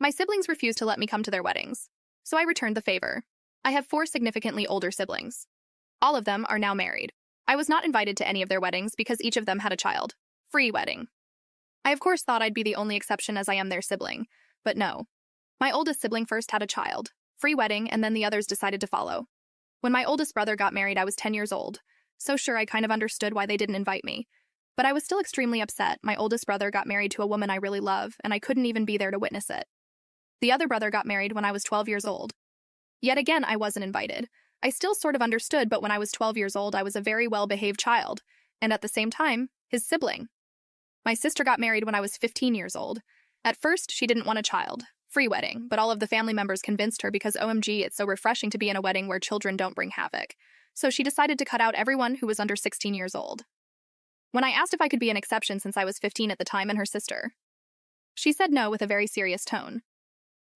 My siblings refused to let me come to their weddings, so I returned the favor. I have 4 significantly older siblings. All of them are now married. I was not invited to any of their weddings because each of them had a child. Free wedding. I of course thought I'd be the only exception as I am their sibling, but no. My oldest sibling first had a child, free wedding, and then the others decided to follow. When my oldest brother got married, I was 10 years old, so sure I kind of understood why they didn't invite me. But I was still extremely upset. My oldest brother got married to a woman I really love, and I couldn't even be there to witness it. The other brother got married when I was 12 years old. Yet again, I wasn't invited. I still sort of understood, but when I was 12 years old, I was a very well-behaved child, and at the same time, his sibling. My sister got married when I was 15 years old. At first, she didn't want a child. Free wedding, but all of the family members convinced her because OMG, it's so refreshing to be in a wedding where children don't bring havoc. So she decided to cut out everyone who was under 16 years old. When I asked if I could be an exception since I was 15 at the time and her sister, she said no with a very serious tone.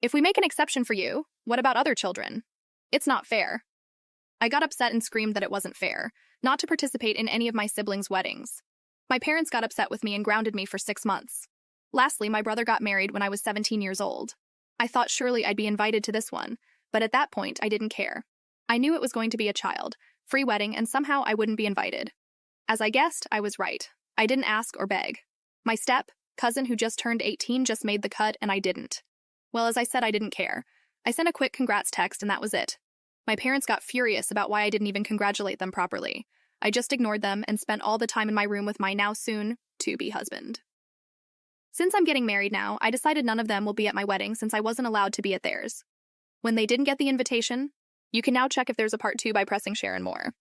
If we make an exception for you, what about other children? It's not fair. I got upset and screamed that it wasn't fair, not to participate in any of my siblings' weddings. My parents got upset with me and grounded me for 6 months. Lastly, my brother got married when I was 17 years old. I thought surely I'd be invited to this one, but at that point, I didn't care. I knew it was going to be a child, free wedding, and somehow I wouldn't be invited. As I guessed, I was right. I didn't ask or beg. My cousin who just turned 18 just made the cut, and I didn't. Well, as I said, I didn't care. I sent a quick congrats text, and that was it. My parents got furious about why I didn't even congratulate them properly. I just ignored them and spent all the time in my room with my now soon-to-be husband. Since I'm getting married now, I decided none of them will be at my wedding since I wasn't allowed to be at theirs. When they didn't get the invitation, you can now check if there's a part 2 by pressing share and more.